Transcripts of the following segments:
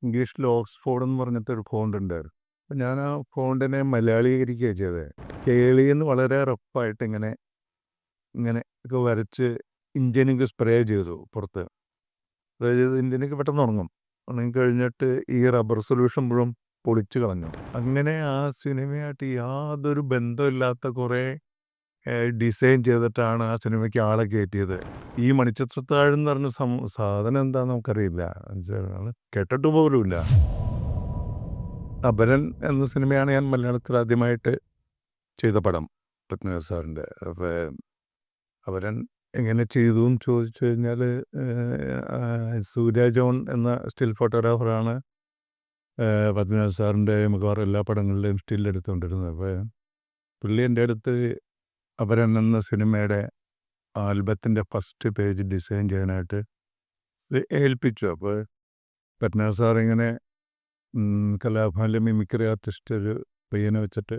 ഇംഗ്ലീഷിൽ ഓക്സ്ഫോർഡ് എന്ന് പറഞ്ഞിട്ടൊരു ഫോണ്ട് ഉണ്ടായിരുന്നു. അപ്പം ഞാൻ ആ ഫോണ്ടിനെ മലയാളീകരിക്കുകയാണ് ചെയ്തത്. കേളിന്ന് വളരെ റഫായിട്ട് ഇങ്ങനെ ഇങ്ങനെ ഒക്കെ വരച്ച് ഇന്ത്യനിക്ക് സ്പ്രേ ചെയ്തു പുറത്ത്. സ്പ്രേ ചെയ്ത് ഇന്ത്യനിക്ക് പെട്ടെന്ന് ഉണങ്ങും. ഉണങ്ങി കഴിഞ്ഞിട്ട് ഈ റബ്ബർ സൊല്യൂഷൻ മുഴുവൻ പൊളിച്ച് കളഞ്ഞു. അങ്ങനെ ആ സിനിമയായിട്ട് യാതൊരു ബന്ധമില്ലാത്ത കുറേ ഡിസൈൻ ചെയ്തിട്ടാണ് ആ സിനിമയ്ക്ക് ആളെ കയറ്റിയത്. ഈ മണിച്ചിത്രത്താഴ് എന്ന് പറഞ്ഞ സാധനം എന്താണെന്ന് നമുക്കറിയില്ല. കേട്ടിട്ട് പോലുമില്ല. അപരൻ എന്ന സിനിമയാണ് ഞാൻ മലയാളത്തിൽ ആദ്യമായിട്ട് ചെയ്ത പടം, പത്മനാഭ സാറിൻ്റെ. അപ്പോൾ അപരൻ എങ്ങനെ ചെയ്തു എന്ന് ചോദിച്ചു കഴിഞ്ഞാൽ, സൂര്യ ജോൺ എന്ന സ്റ്റിൽ ഫോട്ടോഗ്രാഫറാണ് പത്മനാഭ സാറിൻ്റെ മിക്കവാറും എല്ലാ പടങ്ങളിലെയും സ്റ്റിൽ എടുത്തുകൊണ്ടിരുന്നത്. അപ്പോൾ പുള്ളി എൻ്റെ അടുത്ത് അപരൻ എന്ന സിനിമയുടെ ആൽബത്തിൻ്റെ ഫസ്റ്റ് പേജ് ഡിസൈൻ ചെയ്യാനായിട്ട് ഏൽപ്പിച്ചു. അപ്പോൾ പത്മനാഭ സാർ ഇങ്ങനെ കലാഭവനിലെ മിമിക്രി ആർട്ടിസ്റ്റ് ഒരു പയ്യനെ വെച്ചിട്ട്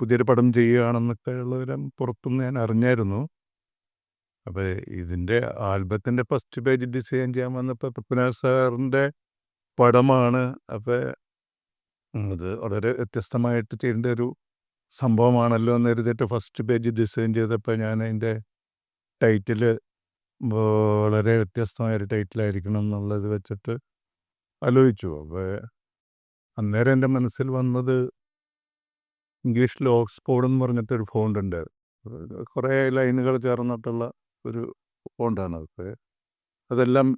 പുതിയൊരു പടം ചെയ്യുകയാണെന്നൊക്കെ ഉള്ളവരും പുറത്തുനിന്ന് ഞാൻ അറിഞ്ഞായിരുന്നു. അപ്പോൾ ഇതിൻ്റെ ആൽബത്തിൻ്റെ ഫസ്റ്റ് പേജ് ഡിസൈൻ ചെയ്യാൻ വന്നപ്പോൾ പത്മനാഭ സാറിൻ്റെ പടമാണ്. അപ്പോൾ അത് വളരെ വ്യത്യസ്തമായിട്ട് ചെയ്യേണ്ട ഒരു സംഭവമാണല്ലോ എന്ന് കരുതിയിട്ട് ഫസ്റ്റ് പേജ് ഡിസൈൻ ചെയ്തപ്പോൾ ഞാൻ അതിൻ്റെ ടൈറ്റിൽ വളരെ വ്യത്യസ്തമായൊരു ടൈറ്റിലായിരിക്കണം എന്നുള്ളത് വെച്ചിട്ട് ആലോചിച്ചു. അപ്പോൾ അന്നേരം എൻ്റെ മനസ്സിൽ വന്നത് ഇംഗ്ലീഷിൽ ഓക്സ്ഫോർഡ് എന്ന് പറഞ്ഞിട്ടൊരു ഫോണ്ട് ഉണ്ട്. കുറേ ലൈനുകൾ ചേർന്നിട്ടുള്ള ഒരു ഫോണ്ടാണ്. അപ്പോൾ അതെല്ലാം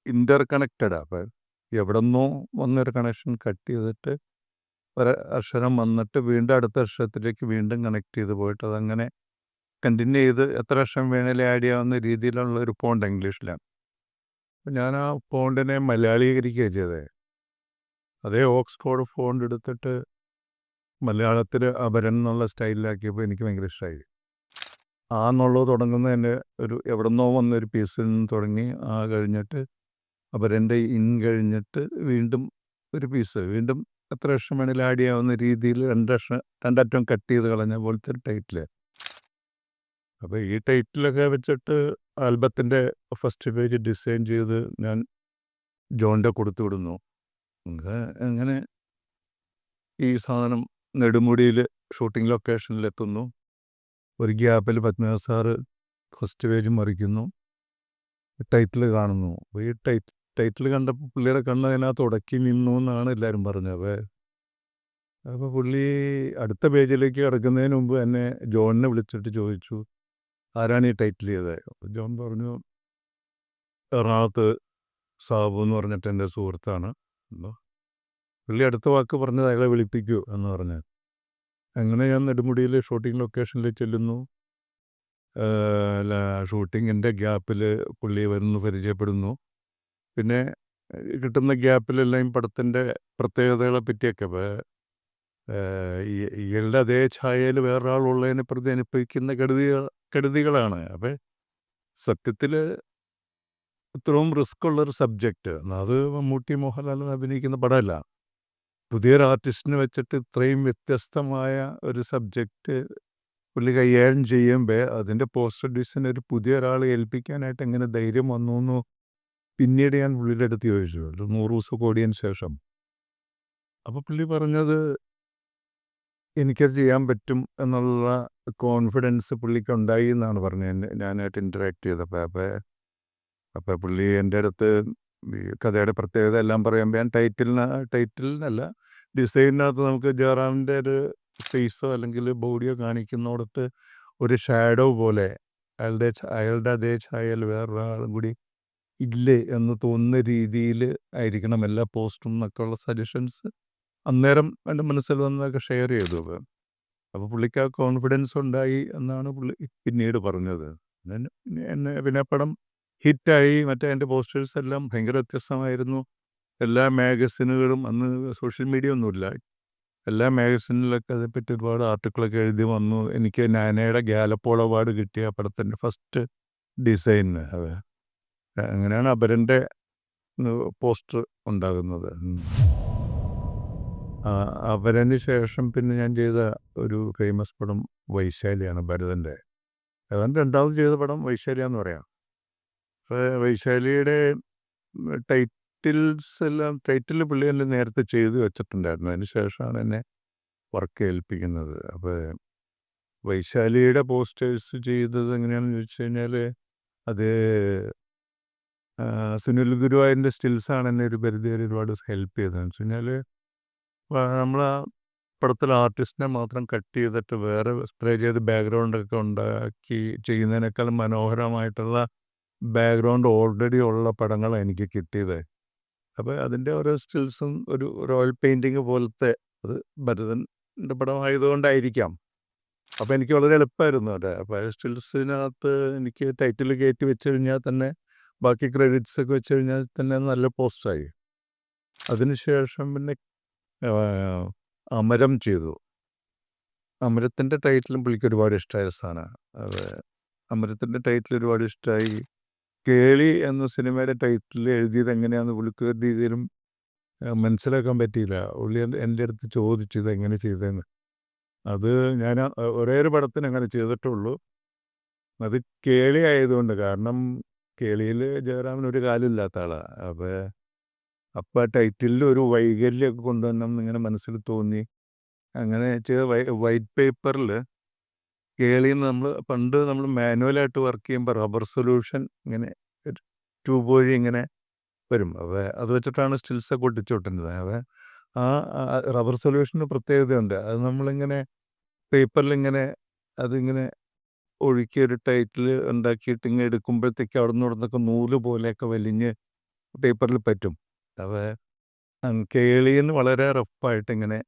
ഇൻ്റർ കണക്റ്റഡാണ്. അപ്പോൾ എവിടെ നിന്നോ വന്നൊരു കണക്ഷൻ കട്ട് ചെയ്തിട്ട് ഒരു അക്ഷരം വന്നിട്ട് വീണ്ടും അടുത്ത അക്ഷരത്തിലേക്ക് വീണ്ടും കണക്ട് ചെയ്ത് പോയിട്ട് അതങ്ങനെ കണ്ടിന്യൂ ചെയ്ത് എത്ര അക്ഷരം വേണേലും ആഡ് ചെയ്യാവുന്ന രീതിയിലുള്ള ഒരു ഫോണ്ട് ഇംഗ്ലീഷിലാണ്. അപ്പം ഞാൻ ആ ഫോണ്ടിനെ മലയാളീകരിക്കുകയാണ് ചെയ്തത്. അതേ ഓക്സ്ഫോർഡ് ഫോണ്ട് എടുത്തിട്ട് മലയാളത്തിൽ അപരൻ എന്നുള്ള സ്റ്റൈലിലാക്കിയപ്പോൾ എനിക്ക് ഭയങ്കര ഇഷ്ടമായി. ആ എന്നുള്ളത് തുടങ്ങുന്നതിൻ്റെ ഒരു എവിടെ നിന്നോ വന്നൊരു പീസിൽ നിന്ന് തുടങ്ങി ആ കഴിഞ്ഞിട്ട് അപരൻ്റെ ഇൻ കഴിഞ്ഞിട്ട് വീണ്ടും ഒരു പീസ് വീണ്ടും എത്ര അക്ഷരം വേണേലും ആഡ് ചെയ്യാവുന്ന രീതിയിൽ രണ്ടറ്റം കട്ട് ചെയ്ത് കളഞ്ഞ പോലത്തെ ഒരു ടൈറ്റിൽ. അപ്പോൾ ഈ ടൈറ്റിലൊക്കെ വെച്ചിട്ട് ആൽബത്തിൻ്റെ ഫസ്റ്റ് പേജ് ഡിസൈൻ ചെയ്ത് ഞാൻ ജോണിൻ്റെ കൊടുത്തു വിടുന്നു. അങ്ങനെ ഈ സാധനം നെടുമുടിയിൽ ഷൂട്ടിംഗ് ലൊക്കേഷനിലെത്തുന്നു. ഒരു ഗ്യാപ്പിൽ പത്മനാഭ സാറ് ഫസ്റ്റ് പേജ് മറിക്കുന്നു, ടൈറ്റിൽ കാണുന്നു. അപ്പോൾ ഈ ടൈറ്റിൽ കണ്ടപ്പോൾ പുള്ളിയുടെ കണ്ണ് അതിനകത്ത് ഉടക്കി നിന്നു എന്നാണ് എല്ലാവരും പറഞ്ഞത്. അപ്പോൾ പുള്ളി അടുത്ത പേജിലേക്ക് കിടക്കുന്നതിന് മുമ്പ് എന്നെ ജോണിനെ വിളിച്ചിട്ട് ചോദിച്ചു, ആരാണ് ഈ ടൈറ്റിൽ ചെയ്തത്? അപ്പോൾ ജോൺ പറഞ്ഞു, എറണാകുളത്ത് സാബു എന്ന് പറഞ്ഞിട്ട് എൻ്റെ സുഹൃത്താണ്. അപ്പോൾ പുള്ളി അടുത്ത വാക്ക് പറഞ്ഞത് അയാളെ വിളിപ്പിക്കൂ എന്ന് പറഞ്ഞു. അങ്ങനെ ഞാൻ നെടുമുടിയിൽ ഷൂട്ടിംഗ് ലൊക്കേഷനിൽ ചെല്ലുന്നു. ഷൂട്ടിങ്ങിൻ്റെ ഗ്യാപ്പിൽ പുള്ളി വരുന്നു, പരിചയപ്പെടുന്നു. പിന്നെ കിട്ടുന്ന ഗ്യാപ്പിലെല്ലാം പടത്തിൻ്റെ പ്രത്യേകതകളെ പറ്റിയൊക്കെ ഇയാളുടെ അതേ ഛായയിൽ വേറൊരാളുള്ളതിനെ പ്രതിനിധിപ്പിക്കുന്ന കെടുതികളാണ്. അപ്പം സത്യത്തിൽ ഇത്രയും റിസ്ക് ഉള്ളൊരു സബ്ജക്റ്റ്, അത് മമ്മൂട്ടി മോഹൻലാൽ അഭിനയിക്കുന്ന പടമല്ല. പുതിയൊരു ആർട്ടിസ്റ്റിനെ വെച്ചിട്ട് ഇത്രയും വ്യത്യസ്തമായ ഒരു സബ്ജക്റ്റ് പുള്ളി കൈകാര്യം ചെയ്യുമ്പോൾ അതിൻ്റെ പോസ്റ്റർ ഡിസൈൻ ഒരു പുതിയ ഒരാളെ ഏൽപ്പിക്കാനായിട്ട് എങ്ങനെ ധൈര്യം വന്നു എന്ന് പിന്നീട് ഞാൻ പുള്ളിയുടെ അടുത്ത് ചോദിച്ചു, ഒരു 100 ദിവസം ഓടിയതിന് ശേഷം. അപ്പോൾ പുള്ളി പറഞ്ഞത് എനിക്കത് ചെയ്യാൻ പറ്റും എന്നുള്ള കോൺഫിഡൻസ് പുള്ളിക്ക് ഉണ്ടായി എന്നാണ് പറഞ്ഞത് ഞാനായിട്ട് ഇൻറ്ററാക്ട് ചെയ്തപ്പോൾ. അപ്പോൾ പുള്ളി എൻ്റെ അടുത്ത് ഈ കഥയുടെ പ്രത്യേകത എല്ലാം പറയുമ്പോൾ ഞാൻ ടൈറ്റിലിനല്ല ഡിസൈനിനകത്ത് നമുക്ക് ജയറാമിൻ്റെ ഒരു ഫേസോ അല്ലെങ്കിൽ ബോഡിയോ കാണിക്കുന്നിടത്ത് ഒരു ഷാഡോ പോലെ അയാളുടെ അതേ ഛായയിൽ വേറൊരാളും കൂടി ഇല്ലേ എന്ന് തോന്നുന്ന രീതിയിൽ ആയിരിക്കണം എല്ലാ പോസ്റ്റും എന്നൊക്കെ ഉള്ള സജഷൻസ് അന്നേരം എൻ്റെ മനസ്സിൽ വന്നതൊക്കെ ഷെയർ ചെയ്തു. അപ്പോൾ പുള്ളിക്ക് ആ കോൺഫിഡൻസ് ഉണ്ടായി എന്നാണ് പുള്ളി പിന്നീട് പറഞ്ഞത്. പിന്നെ പടം ഹിറ്റായി. എൻ്റെ പോസ്റ്റേഴ്സ് എല്ലാം ഭയങ്കര വ്യത്യസ്തമായിരുന്നു. എല്ലാ മാഗസിനുകളും, അന്ന് സോഷ്യൽ മീഡിയ ഒന്നുമില്ല, എല്ലാ മാഗസിനിലൊക്കെ അതേപ്പറ്റി ഒരുപാട് ആർട്ടിക്കിളൊക്കെ എഴുതി വന്നു. എനിക്ക് നാനയുടെ ഗാലപ്പോൾ അവാർഡ് കിട്ടിയ പടത്തിൻ്റെ ഫസ്റ്റ് ഡിസൈനിന്. അങ്ങനെയാണ് അപരൻ്റെ പോസ്റ്റർ ഉണ്ടാകുന്നത്. അപരന് ശേഷം പിന്നെ ഞാൻ ചെയ്ത ഒരു ഫേമസ് പടം വൈശാലിയാണ്, ഭരതൻ്റെ. ഏതാണ്ട് രണ്ടാമത് ചെയ്ത പടം വൈശാലിയാന്ന് പറയാം. അപ്പോൾ വൈശാലിയുടെ ടൈറ്റിൽ പുള്ളി എന്നെ നേരത്തെ ചെയ്ത് വെച്ചിട്ടുണ്ടായിരുന്നു. അതിന് ശേഷമാണ് എന്നെ വർക്ക് ഏൽപ്പിക്കുന്നത്. അപ്പോൾ വൈശാലിയുടെ പോസ്റ്റേഴ്സ് ചെയ്തത് എങ്ങനെയാണെന്ന് ചോദിച്ചു കഴിഞ്ഞാൽ, അത് സുനിൽ ഗുരുവായൂരിൻ്റെ സ്റ്റിൽസാണ് എന്നെ ഒരു പരിധി വരെ ഒരുപാട് ഹെൽപ്പ് ചെയ്തതെന്ന് വെച്ച് കഴിഞ്ഞാൽ, നമ്മൾ ആ പടത്തിൽ ആർട്ടിസ്റ്റിനെ മാത്രം കട്ട് ചെയ്തിട്ട് വേറെ സ്പ്രേ ചെയ്ത് ബാക്ക്ഗ്രൗണ്ടൊക്കെ ഉണ്ടാക്കി ചെയ്യുന്നതിനേക്കാൾ മനോഹരമായിട്ടുള്ള ബാക്ക്ഗ്രൗണ്ട് ഓൾറെഡി ഉള്ള പടങ്ങളാണ് എനിക്ക് കിട്ടിയത്. അപ്പോൾ അതിൻ്റെ ഓരോ സ്റ്റിൽസും ഒരു ഓയിൽ പെയിൻറ്റിങ് പോലത്തെ, അത് ഭരതൻ്റെ പടമായതുകൊണ്ടായിരിക്കാം. അപ്പോൾ എനിക്ക് വളരെ എളുപ്പമായിരുന്നു അത്. അപ്പോൾ ആ സ്റ്റിൽസിനകത്ത് എനിക്ക് ടൈറ്റിൽ കയറ്റി വെച്ച് കഴിഞ്ഞാൽ തന്നെ ബാക്കി ക്രെഡിറ്റ്സ് ഒക്കെ വെച്ച് കഴിഞ്ഞാൽ തന്നെ നല്ല പോസ്റ്റായി. അതിനുശേഷം പിന്നെ അമരം ചെയ്തു. അമരത്തിൻ്റെ ടൈറ്റിലും പുള്ളിക്ക് ഒരുപാട് ഇഷ്ടമായ സാധനമാണ്. അത് അമരത്തിൻ്റെ ടൈറ്റിൽ ഒരുപാട് ഇഷ്ടമായി. കേളി എന്ന സിനിമയുടെ ടൈറ്റിൽ എഴുതിയത് എങ്ങനെയാണെന്ന് പുള്ളിക്ക് ഒരു രീതിയിലും മനസ്സിലാക്കാൻ പറ്റിയില്ല. പുള്ളി എൻ്റെ അടുത്ത് ചോദിച്ചു ഇതെങ്ങനെ ചെയ്തതെന്ന്. അത് ഞാൻ ഒരേ ഒരു പടത്തിന് അങ്ങനെ ചെയ്തിട്ടുള്ളൂ. അത് കേളി ആയതുകൊണ്ട്. കാരണം കേളിയിൽ ജയറാമിന് ഒരു കാലില്ലാത്ത ആളാണ്. അപ്പോൾ ആ ടൈറ്റിലിൽ ഒരു വൈകല്യമൊക്കെ കൊണ്ടുവരണം എന്നിങ്ങനെ മനസ്സിൽ തോന്നി. അങ്ങനെ ചെയ്ത വൈറ്റ് പേപ്പറിൽ കേളിന്ന് നമ്മൾ മാനുവലായിട്ട് വർക്ക് ചെയ്യുമ്പോൾ റബ്ബർ സൊല്യൂഷൻ ഇങ്ങനെ ട്യൂബ് വഴി ഇങ്ങനെ വരും. അപ്പോൾ അത് വെച്ചിട്ടാണ് സ്റ്റിൽസൊക്കെ ഒട്ടിച്ചോട്ടുന്നത്. അപ്പോൾ ആ റബ്ബർ സൊല്യൂഷന് പ്രത്യേകതയുണ്ട്. അത് നമ്മളിങ്ങനെ പേപ്പറിലിങ്ങനെ അതിങ്ങനെ ഒഴുക്കി ഒരു ടൈറ്റിൽ ഉണ്ടാക്കിയിട്ട് ഇങ്ങനെ എടുക്കുമ്പോഴത്തേക്ക് അവിടെ നിന്ന് ഇവിടുന്നൊക്കെ നൂല് പോലെയൊക്കെ വലിഞ്ഞ് പേപ്പറിൽ പറ്റും. അപ്പോൾ കേളിന്ന് വളരെ റഫായിട്ട് ഇങ്ങനെ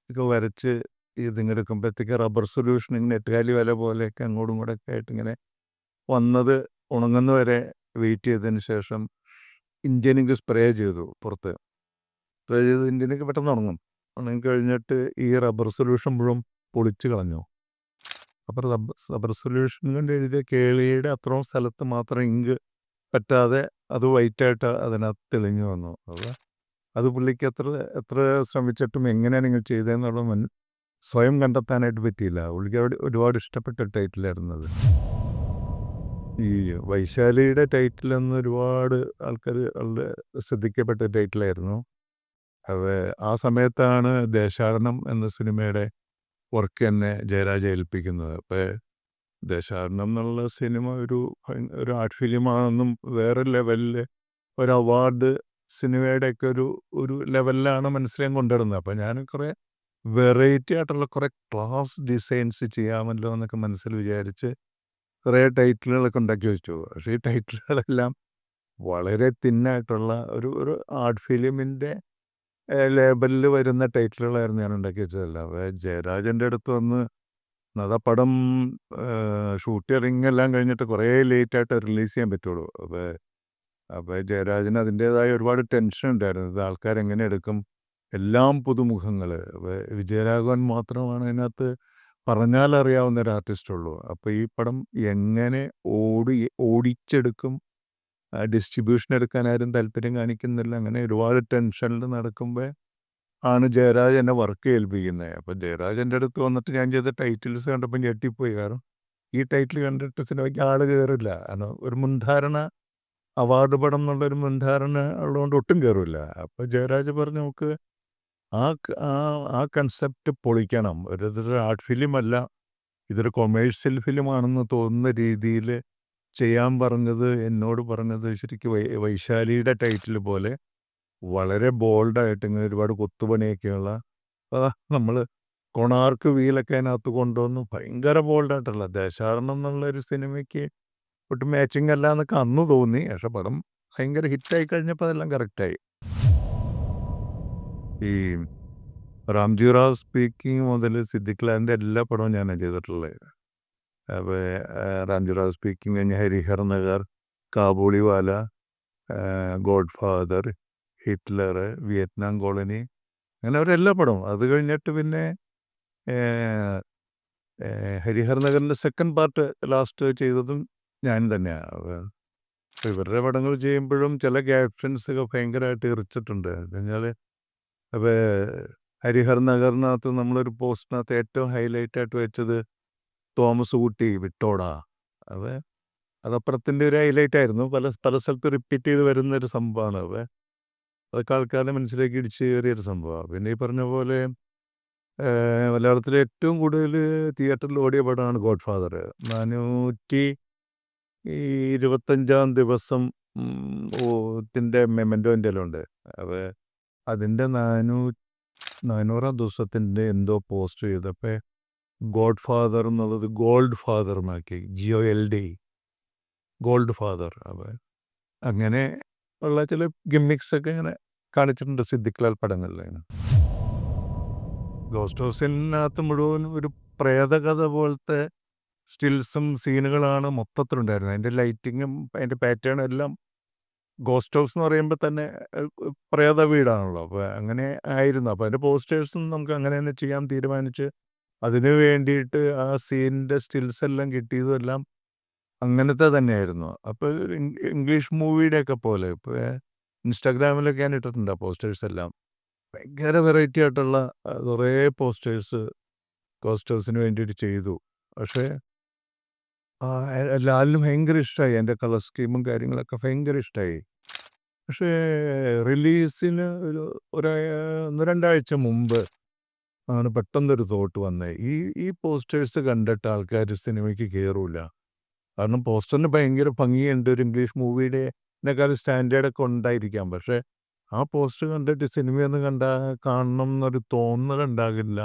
ഒക്കെ വരച്ച് ഇതിങ്ങനെ എടുക്കുമ്പോഴത്തേക്ക് റബ്ബർ സൊല്യൂഷൻ ഇങ്ങനെ എട്ടുകാലി വല പോലെയൊക്കെ അങ്ങോട്ടും ഇങ്ങോട്ടൊക്കെ ആയിട്ട് ഇങ്ങനെ വന്നത് ഉണങ്ങുന്ന വരെ വെയിറ്റ് ചെയ്തതിന് ശേഷം ഇന്ത്യൻ ഇങ്ക് സ്പ്രേ ചെയ്തു പുറത്ത്. സ്പ്രേ ചെയ്ത് ഇന്ത്യൻ ഇങ്ക് പെട്ടെന്ന് ഉണങ്ങി കഴിഞ്ഞിട്ട് ഈ റബ്ബർ സൊല്യൂഷൻ മുഴുവൻ പൊളിച്ച് കളഞ്ഞു. അപ്പോൾ റബ്ബർ സൊല്യൂഷൻ കൊണ്ട് എഴുതിയ കേളിയുടെ അത്രയും സ്ഥലത്ത് മാത്രം ഇങ്ക് പറ്റാതെ അത് വൈറ്റായിട്ട് അതിനകത്ത് തെളിഞ്ഞു വന്നു. അപ്പോൾ അത് പുള്ളിക്ക് എത്ര ശ്രമിച്ചിട്ടും എങ്ങനെയാണ് നിങ്ങൾ ചെയ്തതെന്നുള്ള സ്വയം കണ്ടെത്താനായിട്ട് പറ്റിയില്ല. പുള്ളിക്ക് അവിടെ ഒരുപാട് ഇഷ്ടപ്പെട്ട ടൈറ്റിലായിരുന്നത്. ഈ വൈശാലിയുടെ ടൈറ്റിലെന്ന് ഒരുപാട് ആൾക്കാർ വളരെ ശ്രദ്ധിക്കപ്പെട്ട ടൈറ്റിലായിരുന്നു. അപ്പോൾ ആ സമയത്താണ് ദേശാടനം എന്ന സിനിമയുടെ വർക്ക് എന്നെ ജയരാജ് ഏൽപ്പിക്കുന്നത്. അപ്പോൾ ദേശാടനം എന്നുള്ള സിനിമ ഒരു ആർട്ട് ഫിലിമാണെന്നും വേറെ ലെവലിൽ ഒരു അവാർഡ് സിനിമയുടെയൊക്കെ ഒരു ലെവലിലാണ് മനസ്സിലാൻ കൊണ്ടുവരുന്നത്. അപ്പോൾ ഞാൻ കുറേ വെറൈറ്റി ആയിട്ടുള്ള കുറേ ക്ലാസ് ഡിസൈൻസ് ചെയ്യാമല്ലോ എന്നൊക്കെ മനസ്സിൽ വിചാരിച്ച് കുറേ ടൈറ്റിലുകളൊക്കെ ഉണ്ടാക്കി വെച്ചു. പക്ഷേ ഈ ടൈറ്റിലുകളെല്ലാം വളരെ തിന്നായിട്ടുള്ള ഒരു ആർട്ട് ഫിലിമിൻ്റെ ലേബലിൽ വരുന്ന ടൈറ്റിലുകളായിരുന്നു ഞാൻ ഉണ്ടാക്കി വെച്ചതല്ല. അപ്പോൾ ജയരാജൻ്റെ അടുത്ത് വന്ന് അതാ പടം ഷൂട്ടിംഗ് എല്ലാം കഴിഞ്ഞിട്ട് കുറേ ലേറ്റായിട്ട് റിലീസ് ചെയ്യാൻ പറ്റുള്ളൂ. അപ്പോൾ ജയരാജന് അതിൻ്റേതായ ഒരുപാട് ടെൻഷൻ ഉണ്ടായിരുന്നു. ഇത് ആൾക്കാരെങ്ങനെ എടുക്കും, എല്ലാം പുതുമുഖങ്ങൾ. വിജയരാഘവൻ മാത്രമാണ് അതിനകത്ത് പറഞ്ഞാലറിയാവുന്ന ഒരു ആർട്ടിസ്റ്റുള്ളൂ. അപ്പോൾ ഈ പടം എങ്ങനെ ഓടിച്ചെടുക്കും, ഡിസ്ട്രിബ്യൂഷൻ എടുക്കാൻ ആരും താല്പര്യം കാണിക്കുന്നില്ല. അങ്ങനെ ഒരുപാട് ടെൻഷനിൽ നടക്കുമ്പോൾ ആണ് ജയരാജ് എന്നെ വർക്ക് ഏൽപ്പിക്കുന്നത്. അപ്പോൾ ജയരാജ് എൻ്റെ അടുത്ത് വന്നിട്ട് ഞാൻ ചെയ്ത ടൈറ്റിൽസ് കണ്ടപ്പോൾ ഞെട്ടിപ്പോയി. കാരണം ഈ ടൈറ്റിൽ കണ്ടിട്ട് സിനിമയ്ക്ക് ആൾ കയറില്ല. കാരണം ഒരു മുൻധാരണ, അവാർഡ് പടം എന്നുള്ളൊരു മുൻധാരണ ഉള്ളതുകൊണ്ട് ഒട്ടും കയറില്ല. അപ്പോൾ ജയരാജ് പറഞ്ഞു നമുക്ക് ആ കൺസെപ്റ്റ് പൊളിക്കണം. ഇതൊരു ആർട്ട് ഫിലിമല്ല, ഇതൊരു കൊമേഴ്ഷ്യൽ ഫിലിമാണെന്ന് തോന്നുന്ന രീതിയിൽ ചെയ്യാൻ എന്നോട് പറഞ്ഞത് ശരിക്കും വൈശാലിയുടെ ടൈറ്റിൽ പോലെ വളരെ ബോൾഡായിട്ട് ഇങ്ങനെ ഒരുപാട് കൊത്തുപണിയൊക്കെയുള്ള, നമ്മൾ കൊണാർക്ക് വീലൊക്കെ അതിനകത്ത് കൊണ്ടുവന്ന് ഭയങ്കര ബോൾഡായിട്ടുള്ള ദേശാടനം എന്നുള്ളൊരു സിനിമയ്ക്ക് ഒട്ടും മാച്ചിങ് അല്ല എന്നൊക്കെ അന്ന് തോന്നി. പക്ഷെ പടം ഭയങ്കര ഹിറ്റായി കഴിഞ്ഞപ്പോൾ അതെല്ലാം കറക്റ്റായി. ഈ രാംജി റാവ് സ്പീക്കിംഗ് മുതൽ സിദ്ദിഖ് ലാലിൻ്റെ എല്ലാ പടവും ഞാനാണ് ചെയ്തിട്ടുള്ളത്. അപ്പോൾ രാംജി റാവ് സ്പീക്കിംഗ് കഴിഞ്ഞ് Harihar Nagar, Kabuliwala, God father, Hitler, Vietnam colony, അങ്ങനെ അവരെല്ലാ പടവും. അത് കഴിഞ്ഞിട്ട് പിന്നെ ഹരിഹർ നഗറിൻ്റെ സെക്കൻഡ് പാർട്ട് ലാസ്റ്റ് ചെയ്തതും ഞാൻ തന്നെയാണ്. അപ്പോൾ ഇവരുടെ പടങ്ങൾ ചെയ്യുമ്പോഴും ചില ക്യാപ്ഷൻസൊക്കെ ഭയങ്കരമായിട്ട് ഇറിച്ചിട്ടുണ്ട്. കഴിഞ്ഞാൽ അപ്പോൾ ഹരിഹർ നഗറിനകത്ത് നമ്മളൊരു പോസ്റ്റിനകത്ത് ഏറ്റവും ഹൈലൈറ്റായിട്ട് വെച്ചത് തോമസ് ഊട്ടി വിട്ടോടാ. അപ്പോൾ അതപ്പുറത്തിൻ്റെ ഒരു ഹൈലൈറ്റ് ആയിരുന്നു. പല പല സ്ഥലത്ത് റിപ്പീറ്റ് ചെയ്ത് വരുന്നൊരു സംഭവമാണ്. അതൊക്കെ ആൾക്കാരുടെ മനസ്സിലേക്ക് ഇടിച്ച് കയറിയൊരു സംഭവമാണ്. പിന്നെ ഈ പറഞ്ഞ പോലെ മലയാളത്തിലെ ഏറ്റവും കൂടുതൽ തിയേറ്ററിൽ ഓടിയ പടമാണ് ഗോഡ് ഫാദർ. 425 ദിവസം ത്തിൻ്റെ മെമെൻ്റോ എൻ്റെയിലുണ്ട്. അപ്പോൾ അതിൻ്റെ 400 ദിവസത്തിൻ്റെ എന്തോ പോസ്റ്റ് ചെയ്തപ്പോൾ ഗോഡ് ഫാദർ എന്നുള്ളത് ഗോൾഡ് ഫാദർ എന്നാക്കി, GOLD, ഗോൾഡ് ഫാദർ. അപ്പോൾ അങ്ങനെ ഉള്ള ചില ഗിമ്മിക്സ് ഒക്കെ ഇങ്ങനെ കാണിച്ചിട്ടുണ്ട് സിദ്ദിഖ് ലാൽ പടങ്ങളിൽ. ഗോസ്റ്റ് ഹൗസിനകത്ത് മുഴുവൻ ഒരു പ്രേതകഥ പോലത്തെ സ്റ്റിൽസും സീനുകളാണ് മൊത്തത്തിലുണ്ടായിരുന്നത്. അതിൻ്റെ ലൈറ്റിങ്ങും അതിൻ്റെ പാറ്റേണും എല്ലാം. ഗോസ്റ്റ് ഹൗസ് എന്ന് പറയുമ്പോൾ തന്നെ പ്രേത വീടാണല്ലോ. അപ്പോൾ അങ്ങനെ ആയിരുന്നു. അപ്പോൾ അതിൻ്റെ പോസ്റ്റേഴ്സും നമുക്ക് അങ്ങനെ തന്നെ ചെയ്യാൻ തീരുമാനിച്ച് അതിന് വേണ്ടിയിട്ട് ആ സീനിൻ്റെ സ്റ്റിൽസ് എല്ലാം കിട്ടിയതും എല്ലാം അങ്ങനത്തെ തന്നെയായിരുന്നു. അപ്പോൾ ഇംഗ്ലീഷ് മൂവിയുടെയൊക്കെ പോലെ ഇപ്പോൾ ഇൻസ്റ്റാഗ്രാമിലൊക്കെ ഞാൻ ഇട്ടിട്ടുണ്ട് ആ പോസ്റ്റേഴ്സ് എല്ലാം. ഭയങ്കര വെറൈറ്റി ആയിട്ടുള്ള കുറേ പോസ്റ്റേഴ്സ് ഗോസ്റ്റ് ഹൗസിന് വേണ്ടിയിട്ട് ചെയ്തു. പക്ഷേ ലാലിന് ഭയങ്കര ഇഷ്ടമായി. എൻ്റെ കളർ സ്കീമും കാര്യങ്ങളൊക്കെ ഭയങ്കര ഇഷ്ടമായി. പക്ഷേ റിലീസിന് ഒരു 1-2 ആഴ്ച മുമ്പ് ആണ് പെട്ടെന്നൊരു തോട്ട് വന്നത്. ഈ പോസ്റ്റേഴ്സ് കണ്ടിട്ട് ആൾക്കാർ സിനിമയ്ക്ക് കയറൂല. കാരണം പോസ്റ്ററിന് ഭയങ്കര ഭംഗിയുണ്ട്. ഒരു ഇംഗ്ലീഷ് മൂവിയുടെക്കാളും സ്റ്റാൻഡേർഡൊക്കെ ഉണ്ടായിരിക്കാം. പക്ഷേ ആ പോസ്റ്റർ കണ്ടിട്ട് സിനിമയൊന്ന് കാണണം എന്നൊരു തോന്നലുണ്ടാകില്ല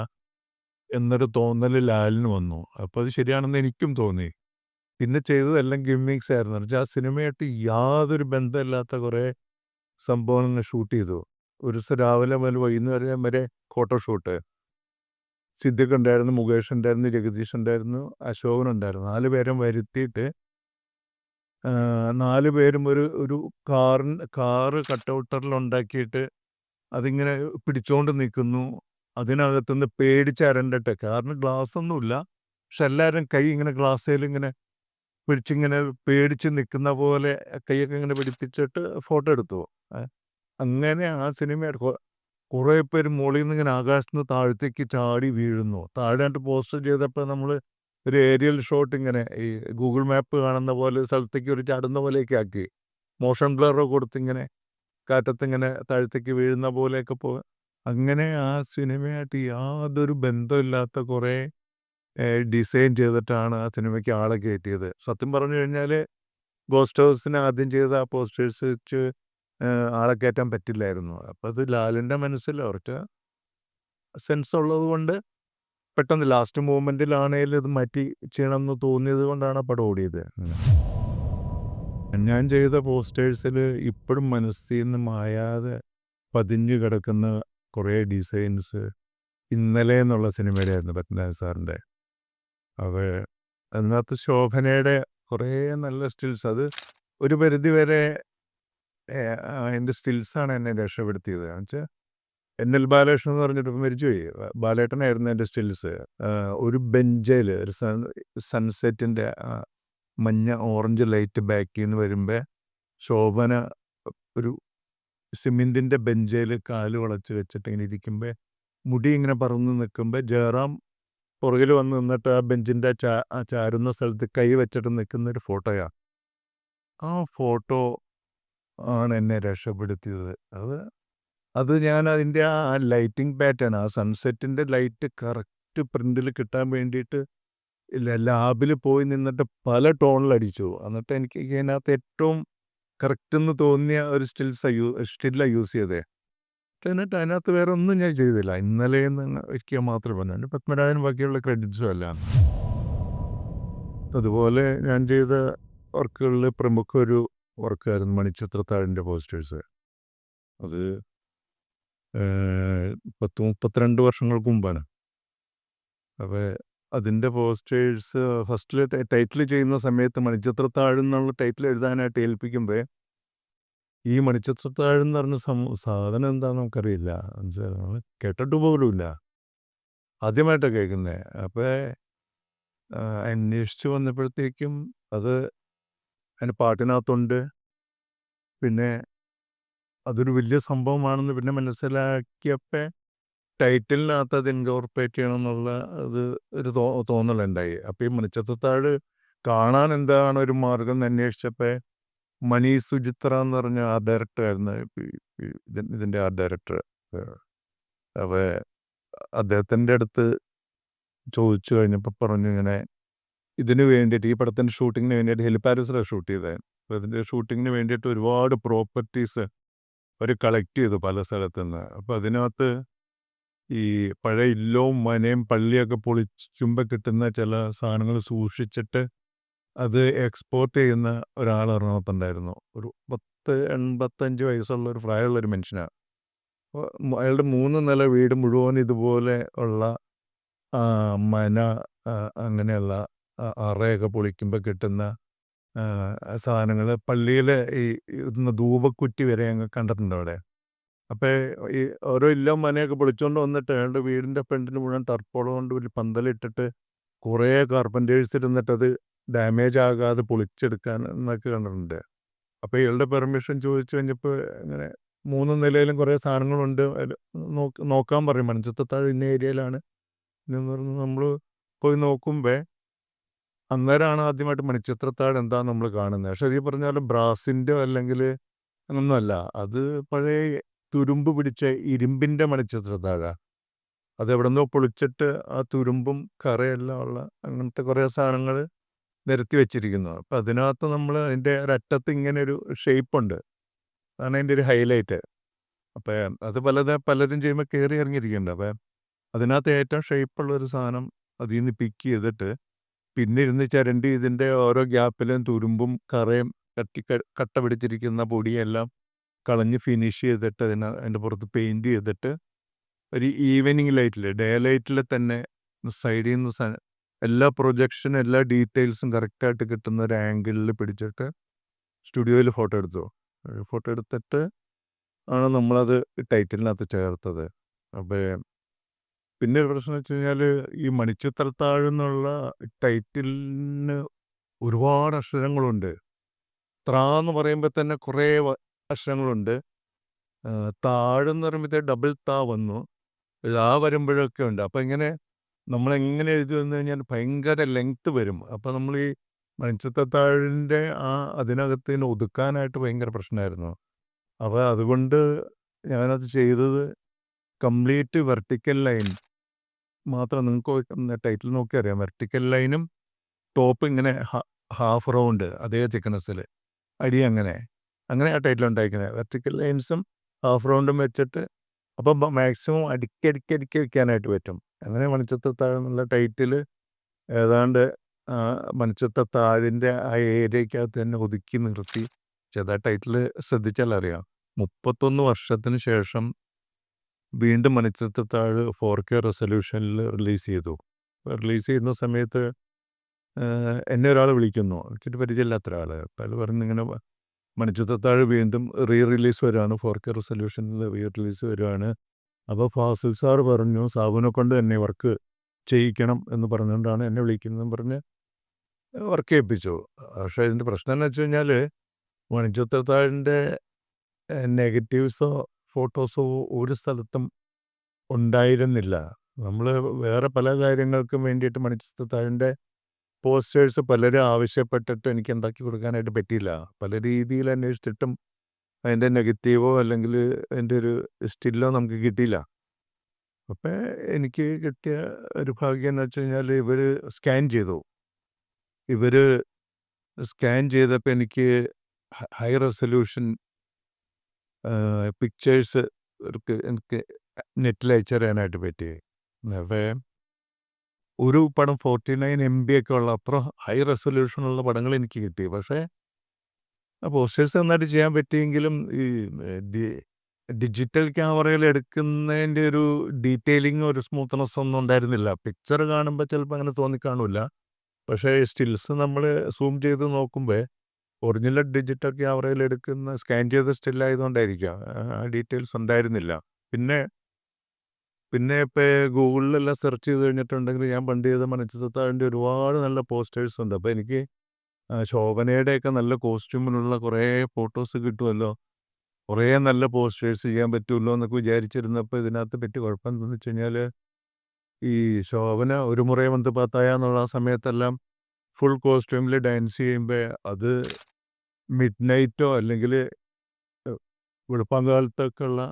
എന്നൊരു തോന്നൽ ലാലിന് വന്നു. അപ്പോൾ അത് ശരിയാണെന്ന് എനിക്കും തോന്നി. പിന്നെ ചെയ്തതെല്ലാം ഗിമ്മിക്സ് ആയിരുന്നു. എന്നുവെച്ചാൽ ആ സിനിമയായിട്ട് യാതൊരു ബന്ധമില്ലാത്ത കുറേ സംഭവങ്ങൾ ഷൂട്ട് ചെയ്തു. ഒരു ദിവസം രാവിലെ മുതൽ വൈകുന്നേരം വരെ ഫോട്ടോഷൂട്ട്. സിദ്ദിഖ് ഉണ്ടായിരുന്നു, മുകേഷ് ഉണ്ടായിരുന്നു, ജഗദീഷ് ഉണ്ടായിരുന്നു, അശോകനുണ്ടായിരുന്നു. 4 പേരും വരുത്തിയിട്ട് 4 പേരും ഒരു കാറ് കട്ടൗട്ടറിലുണ്ടാക്കിയിട്ട് അതിങ്ങനെ പിടിച്ചോണ്ട് നിൽക്കുന്നു. അതിനകത്തുനിന്ന് പേടിച്ചരണ്ടിട്ട്, കാറിന് ഗ്ലാസ്സൊന്നുമില്ല, പക്ഷെ എല്ലാവരും കൈ ഇങ്ങനെ ഗ്ലാസ്സിലിങ്ങനെ പിടിച്ചിങ്ങനെ പേടിച്ച് നിൽക്കുന്ന പോലെ കൈയൊക്കെ ഇങ്ങനെ പിടിപ്പിച്ചിട്ട് ഫോട്ടോ എടുത്തു. അങ്ങനെ ആ സിനിമ കുറേ പേര് മുകളിൽ നിന്ന് ഇങ്ങനെ ആകാശത്ത് നിന്ന് താഴത്തേക്ക് ചാടി വീഴുന്നു. താഴെയായിട്ട് പോസ്റ്റർ ചെയ്തപ്പോൾ നമ്മൾ ഒരു ഏരിയൽ ഷോട്ട് ഇങ്ങനെ ഈ ഗൂഗിൾ മാപ്പ് കാണുന്ന പോലെ സ്ഥലത്തേക്ക് ഒരു ചാടുന്ന പോലെയൊക്കെ ആക്കി. മോഷൻ ബ്ലർ കൊടുത്തിങ്ങനെ കാറ്റത്തിങ്ങനെ താഴത്തേക്ക് വീഴുന്ന പോലെയൊക്കെ അങ്ങനെ ആ സിനിമയായിട്ട് യാതൊരു ബന്ധമില്ലാത്ത കുറേ ഡിസൈൻ ചെയ്തിട്ടാണ് ആ സിനിമയ്ക്ക് ആളെ കയറ്റിയത്. സത്യം പറഞ്ഞു കഴിഞ്ഞാൽ ഗോസ്റ്റ് ഹൗസിന് ആദ്യം ചെയ്ത ആ പോസ്റ്റേഴ്സ് വെച്ച് ആളെ കയറ്റാൻ പറ്റില്ലായിരുന്നു. അപ്പോൾ അത് ലാലിൻ്റെ മനസ്സിൽ അവർക്ക് സെൻസ് ഉള്ളത് കൊണ്ട് പെട്ടെന്ന് ലാസ്റ്റ് മൂമെൻറ്റിലാണേലും ഇത് മാറ്റി ചെയ്യണമെന്ന് തോന്നിയത് കൊണ്ടാണ് ആ പടം ഓടിയത്. ഞാൻ ചെയ്ത പോസ്റ്റേഴ്സിൽ ഇപ്പോഴും മനസ്സിൽ നിന്ന് മായാതെ പതിഞ്ഞു കിടക്കുന്ന കുറേ ഡിസൈൻസ് ഇന്നലെ എന്നുള്ള സിനിമയുടെ ആയിരുന്നു, പത്മനാഭൻ സാറിൻ്റെ. അപ്പോൾ അതിനകത്ത് ശോഭനയുടെ കുറേ നല്ല സ്റ്റിൽസ്, അത് ഒരു പരിധി വരെ എൻ്റെ സ്റ്റിൽസാണ് എന്നെ രക്ഷപ്പെടുത്തിയത്. എന്നുവെച്ചാൽ NL ബാലകൃഷ്ണൻ എന്ന് പറഞ്ഞിട്ട് മരിച്ചുപോയി. ബാലേട്ടനായിരുന്നു എൻ്റെ സ്റ്റിൽസ്. ഒരു ബെഞ്ചിൽ ഒരു സൺസെറ്റിൻ്റെ മഞ്ഞ ഓറഞ്ച് ലൈറ്റ് ബാക്കിൽ നിന്ന് വരുമ്പോൾ ശോഭന ഒരു സിമെൻറ്റിൻ്റെ ബെഞ്ചിൽ കാല് വളച്ച് വെച്ചിട്ട് ഇങ്ങനെ ഇരിക്കുമ്പോൾ മുടി ഇങ്ങനെ പറന്ന് നിൽക്കുമ്പോൾ ജയറാം പുറകിൽ വന്ന് നിന്നിട്ട് ആ ബെഞ്ചിൻ്റെ ചാരുന്ന സ്ഥലത്ത് കൈ വെച്ചിട്ട് നിൽക്കുന്നൊരു ഫോട്ടോയാണ്. ആ ഫോട്ടോ ആണ് എന്നെ രക്ഷപ്പെടുത്തിയത്. അത് ഞാൻ അതിൻ്റെ ആ ലൈറ്റിംഗ് പാറ്റേൺ, ആ സൺസെറ്റിൻ്റെ ലൈറ്റ് കറക്റ്റ് പ്രിൻ്റിൽ കിട്ടാൻ വേണ്ടിയിട്ട് ലാബിൽ പോയി നിന്നിട്ട് പല ടോണിലടിച്ചു. എന്നിട്ട് എനിക്ക് ഇതിനകത്ത് ഏറ്റവും കറക്റ്റ് എന്ന് തോന്നിയ ഒരു സ്റ്റില്ലാണ് യൂസ് ചെയ്തത്. എന്നിട്ട് അതിനകത്ത് വേറെ ഒന്നും ഞാൻ ചെയ്തില്ല. ഇന്നലെ ഒരിക്കൽ മാത്രമേ പറഞ്ഞു. പത്മരാജൻ ബാക്കിയുള്ള ക്രെഡിറ്റ്സും എല്ലാം. അതുപോലെ ഞാൻ ചെയ്ത വർക്കുകളിൽ പ്രമുഖ ഒരു വർക്കായിരുന്നു മണിച്ചിത്രത്താഴിൻ്റെ പോസ്റ്റേഴ്സ്. അത് 32 വർഷങ്ങൾക്ക് മുമ്പാണ്. അപ്പോൾ അതിൻ്റെ പോസ്റ്റേഴ്സ് ഫസ്റ്റിൽ ടൈറ്റിൽ ചെയ്യുന്ന സമയത്ത് മണിച്ചിത്രത്താഴെന്നുള്ള ടൈറ്റിൽ എഴുതാനായിട്ട് ഏൽപ്പിക്കുമ്പോൾ ഈ മണിച്ചിത്രത്താഴെന്ന് പറഞ്ഞ സാധനം എന്താണെന്ന് നമുക്കറിയില്ല. നമ്മൾ കേട്ടിട്ട് പോലുമില്ല, ആദ്യമായിട്ടാണ് കേൾക്കുന്നത്. അപ്പോൾ അന്വേഷിച്ച് വന്നപ്പോഴത്തേക്കും അത് അതിൻ്റെ പാട്ടിനകത്തുണ്ട്. പിന്നെ അതൊരു വലിയ സംഭവമാണെന്ന് പിന്നെ മനസ്സിലാക്കിയപ്പോൾ ടൈറ്റിലിനകത്ത് അത് ഇൻകോർപ്പറേറ്റ് ചെയ്യണമെന്നുള്ള ഒരു തോന്നലുണ്ടായി. അപ്പോൾ ഈ മണിച്ചിത്രത്താഴ് കാണാൻ എന്താണ് ഒരു മാർഗം എന്ന് അന്വേഷിച്ചപ്പോൾ മണി സുചിത്ര എന്ന് പറഞ്ഞ ആ ഡയറക്ടറായിരുന്നു ഇതിൻ്റെ ആ ഡയറക്ടർ. അപ്പോൾ അദ്ദേഹത്തിൻ്റെ അടുത്ത് ചോദിച്ചു കഴിഞ്ഞപ്പോൾ പറഞ്ഞു ഇങ്ങനെ ഇതിന് വേണ്ടിയിട്ട് ഈ പടത്തിൻ്റെ ഷൂട്ടിങ്ങിന് വേണ്ടിയിട്ട് ഹെലിപ്പാരിസിലാണ് ഷൂട്ട് ചെയ്തത്. അപ്പോൾ ഇതിൻ്റെ ഷൂട്ടിങ്ങിന് വേണ്ടിയിട്ട് ഒരുപാട് പ്രോപ്പർട്ടീസ് അവർ കളക്ട് ചെയ്തു പല സ്ഥലത്തു നിന്ന്. അപ്പോൾ അതിനകത്ത് ഈ പഴയ ഇല്ലവും മനയും പള്ളിയൊക്കെ പൊളിച്ചുമ്പോൾ കിട്ടുന്ന ചില സാധനങ്ങൾ സൂക്ഷിച്ചിട്ട് അത് എക്സ്പോർട്ട് ചെയ്യുന്ന ഒരാൾ എറണാകുളത്തുണ്ടായിരുന്നു. ഒരു 85 വയസ്സുള്ള ഒരു പ്രായമുള്ളൊരു മനുഷ്യനാണ്. അപ്പോൾ അയാളുടെ 3 നില വീട് മുഴുവൻ ഇതുപോലെ ഉള്ള മന അങ്ങനെയുള്ള അറയൊക്കെ പൊളിക്കുമ്പോൾ കിട്ടുന്ന സാധനങ്ങൾ പള്ളിയിലെ ഈ ധൂപക്കുറ്റി വരെ അങ്ങ് കണ്ടിട്ടുണ്ട് അവിടെ. അപ്പോൾ ഈ ഓരോ ഇല്ല മനയൊക്കെ പൊളിച്ചുകൊണ്ട് വന്നിട്ട് അയാളുടെ വീടിൻ്റെ ഫ്രണ്ടിൽ മുഴുവൻ ടർപ്പോളം കൊണ്ട് ഒരു പന്തലിട്ടിട്ട് കുറേ കാർപ്പൻറ്റേഴ്സ് ഇരുന്നിട്ടത് ഡാമേജ് ആകാതെ പൊളിച്ചെടുക്കാൻ എന്നൊക്കെ കണ്ടിട്ടുണ്ട്. അപ്പോൾ ഇയാളുടെ പെർമിഷൻ ചോദിച്ചു കഴിഞ്ഞപ്പോൾ ഇങ്ങനെ 3 നിലയിലും കുറേ സാധനങ്ങളുണ്ട് നോക്കാൻ പറയും. മണിച്ചിത്രത്താഴ് ഇന്ന ഏരിയയിലാണ് എന്ന് പറഞ്ഞ് നമ്മൾ പോയി നോക്കുമ്പോൾ അന്നേരമാണ് ആദ്യമായിട്ട് മണിച്ചിത്രത്താഴ് എന്താണെന്ന് നമ്മൾ കാണുന്നത്. പക്ഷേ ഈ പറഞ്ഞാൽ ബ്രാസിൻ്റെ അല്ലെങ്കിൽ ഒന്നുമല്ല, അത് പഴയ തുരുമ്പ് പിടിച്ച ഇരുമ്പിൻ്റെ മണിച്ചിത്രത്താഴാണ്. അതെവിടെ നിന്നോ പൊളിച്ചിട്ട് ആ തുരുമ്പും കറയെല്ലാം ഉള്ള അങ്ങനത്തെ കുറേ സാധനങ്ങൾ നിരത്തി വെച്ചിരിക്കുന്നു. അപ്പം അതിനകത്ത് നമ്മൾ അതിൻ്റെ ഒരറ്റത്ത് ഇങ്ങനെ ഒരു ഷേപ്പുണ്ട്, അതാണ് അതിൻ്റെ ഒരു ഹൈലൈറ്റ്. അപ്പം അത് പലരും ചെയ്യുമ്പോൾ കയറി ഇറങ്ങിയിരിക്കുന്നുണ്ട്. അപ്പം അതിനകത്ത് ഏറ്റവും ഷേപ്പുള്ളൊരു സാധനം അതിൽ നിന്ന് പിക്ക് ചെയ്തിട്ട് പിന്നെ ഇരുന്ന് ചിരണ്ടി ഇതിൻ്റെ ഓരോ ഗ്യാപ്പിലും തുരുമ്പും കറയും കട്ട പിടിച്ചിരിക്കുന്ന പൊടിയെല്ലാം കളഞ്ഞ് ഫിനിഷ് ചെയ്തിട്ട് അതിൻ്റെ പുറത്ത് പെയിൻറ്റ് ചെയ്തിട്ട് ഒരു ഈവനിങ് ലൈറ്റിൽ ഡേ ലൈറ്റിൽ തന്നെ സൈഡിൽ നിന്ന് എല്ലാ പ്രൊജക്ഷനും എല്ലാ ഡീറ്റെയിൽസും കറക്റ്റായിട്ട് കിട്ടുന്ന ഒരു ആംഗിളിൽ പിടിച്ചിട്ട് സ്റ്റുഡിയോയിൽ ഫോട്ടോ എടുത്തു. ഫോട്ടോ എടുത്തിട്ട് ആണ് നമ്മളത് ടൈറ്റിലിനകത്ത് ചേർത്തത്. അപ്പോൾ പിന്നെ ഒരു പ്രശ്നം വെച്ച് കഴിഞ്ഞാൽ ഈ മണിച്ചിത്രത്താഴ് എന്നുള്ള ടൈറ്റിലിന് ഒരുപാട് അക്ഷരങ്ങളുണ്ട്. എന്ന് പറയുമ്പോൾ തന്നെ കുറേ അക്ഷരങ്ങളുണ്ട്. താഴെന്ന് പറയുമ്പോഴത്തേ ഡബിൾ താ വന്നു, ഴ വരുമ്പോഴൊക്കെ ഉണ്ട്. അപ്പോൾ ഇങ്ങനെ നമ്മളെങ്ങനെ എഴുതി വന്നു കഴിഞ്ഞാൽ ഭയങ്കര ലെങ്ത്ത് വരും. അപ്പോൾ നമ്മൾ ഈ മണിച്ചിത്രത്താഴിൻ്റെ അതിനകത്തിന് ഒതുക്കാനായിട്ട് ഭയങ്കര പ്രശ്നമായിരുന്നു. അപ്പോൾ അതുകൊണ്ട് ഞാനത് ചെയ്തത് കംപ്ലീറ്റ് വെർട്ടിക്കൽ ലൈൻ മാത്രം. നിങ്ങൾക്ക് ടൈറ്റിൽ നോക്കി അറിയാം. വെർട്ടിക്കൽ ലൈനും ടോപ്പ് ഇങ്ങനെ ഹാഫ് റൗണ്ട് അതേ തിക്നെസ്സിൽ അടി അങ്ങനെ ആ ടൈറ്റിൽ ഉണ്ടായിരിക്കുന്നത്. വെർട്ടിക്കൽ ലൈൻസും ഹാഫ് റൗണ്ടും വെച്ചിട്ട് അപ്പം മാക്സിമം അടുക്കി വയ്ക്കാനായിട്ട് പറ്റും. അങ്ങനെ മണിച്ചിത്രത്താഴ് എന്നുള്ള ടൈറ്റിൽ ഏതാണ്ട് മണിച്ചിത്രത്താഴിൻ്റെ ആ ഏരിയക്കകത്ത് തന്നെ ഒതുക്കി നിർത്തി. പക്ഷേ ആ ടൈറ്റിൽ ശ്രദ്ധിച്ചാൽ അറിയാം, 31 വർഷത്തിന് ശേഷം വീണ്ടും മണിച്ചിത്രത്താഴ് 4K റെസൊല്യൂഷനിൽ റിലീസ് ചെയ്തു. റിലീസ് ചെയ്യുന്ന സമയത്ത് എന്നെ ഒരാൾ വിളിക്കുന്നു, എനിക്കൊരു പരിചയമില്ലാത്ത ഒരാൾ. അപ്പോൾ അയാൾ പറഞ്ഞു ഇങ്ങനെ മണിച്ചിത്രത്താഴ് വീണ്ടും റിലീസ് വരുവാണ്, 4K റെസൊല്യൂഷനിൽ റിലീസ് വരുവാണ്. അപ്പോൾ ഫാസിൽ സാർ പറഞ്ഞു സാബുനെ കൊണ്ട് തന്നെ വർക്ക് ചെയ്യിക്കണം എന്ന് പറഞ്ഞുകൊണ്ടാണ് എന്നെ വിളിക്കുന്നതെന്ന് പറഞ്ഞ് വർക്ക് ചെയ്യിപ്പിച്ചു. പക്ഷേ ഇതിൻ്റെ പ്രശ്നം എന്ന് വെച്ച് കഴിഞ്ഞാൽ മണിച്ചിത്രത്താഴിൻ്റെ നെഗറ്റീവ്സോ ഫോട്ടോസോ ഒരു സ്ഥലത്തും ഉണ്ടായിരുന്നില്ല. നമ്മൾ വേറെ പല കാര്യങ്ങൾക്കും വേണ്ടിയിട്ട് മണിച്ചിത്രത്താഴിൻ്റെ പോസ്റ്റേഴ്സ് പലരും ആവശ്യപ്പെട്ടിട്ട് എനിക്ക് ഉണ്ടാക്കി കൊടുക്കാനായിട്ട് പറ്റിയില്ല. പല രീതിയിൽ അന്വേഷിച്ചിട്ടും അതിൻ്റെ നെഗറ്റീവോ അല്ലെങ്കിൽ അതിൻ്റെ ഒരു സ്റ്റില്ലോ നമുക്ക് കിട്ടിയില്ല. അപ്പോൾ എനിക്ക് കിട്ടിയ ഒരു ഭാഗ്യം എന്ന് വെച്ച് കഴിഞ്ഞാൽ ഇവർ സ്കാൻ ചെയ്തപ്പോൾ എനിക്ക് ഹൈ റെസൊല്യൂഷൻ പിക്ചേഴ്സ് എനിക്ക് നെറ്റിൽ അയച്ചു തരാനായിട്ട് പറ്റി. അപ്പോൾ ഒരു പടം 49 MB ഒക്കെ ഉള്ള അത്ര ഹൈ റെസൊല്യൂഷനുള്ള പടങ്ങൾ എനിക്ക് കിട്ടി. പക്ഷേ പോസ്റ്റേഴ്സ് നന്നായിട്ട് ചെയ്യാൻ പറ്റിയെങ്കിലും ഈ ഡിജിറ്റൽ ക്യാമറയിൽ എടുക്കുന്നതിൻ്റെ ഒരു ഡീറ്റെയിലിംഗ് ഒരു സ്മൂത്ത്നെസ് ഒന്നും ഉണ്ടായിരുന്നില്ല. പിക്ചർ കാണുമ്പോൾ ചിലപ്പോൾ അങ്ങനെ തോന്നിക്കാണില്ല. പക്ഷേ സ്റ്റിൽസ് നമ്മൾ സൂം ചെയ്ത് നോക്കുമ്പോൾ ഒറിജിനൽ ഡിജിറ്റൽ ക്യാമറയിൽ എടുക്കുന്ന സ്കാൻ ചെയ്ത സ്റ്റില്ലായതുകൊണ്ടായിരിക്കാം ആ ഡീറ്റെയിൽസ് ഉണ്ടായിരുന്നില്ല. പിന്നെ ഇപ്പോൾ ഗൂഗിളിലെല്ലാം സെർച്ച് ചെയ്ത് കഴിഞ്ഞിട്ടുണ്ടെങ്കിൽ ഞാൻ പണ്ട് ചെയ്ത മണിച്ചിത്രത്താഴിൻ്റെ ഒരുപാട് നല്ല പോസ്റ്റേഴ്സ് ഉണ്ട്. അപ്പോൾ എനിക്ക് ശോഭനയുടെയൊക്കെ നല്ല കോസ്റ്റ്യൂമിലുള്ള കുറേ ഫോട്ടോസ് കിട്ടുമല്ലോ, കുറേ നല്ല പോസ്റ്റേഴ്സ് ചെയ്യാൻ പറ്റുമല്ലോ എന്നൊക്കെ വിചാരിച്ചിരുന്നപ്പോൾ ഇതിനകത്ത് പറ്റിയ കുഴപ്പം എന്താണെന്ന് വെച്ച് കഴിഞ്ഞാൽ ഈ ശോഭന ഒരു മുറേ വന്ന് പാത്തായ എന്നുള്ള ആ സമയത്തെല്ലാം ഫുൾ കോസ്റ്റ്യൂമിൽ ഡാൻസ് ചെയ്യുമ്പോൾ അത് മിഡ് നൈറ്റോ അല്ലെങ്കിൽ വെളുപ്പാങ്കാലത്തൊക്കെ ഉള്ള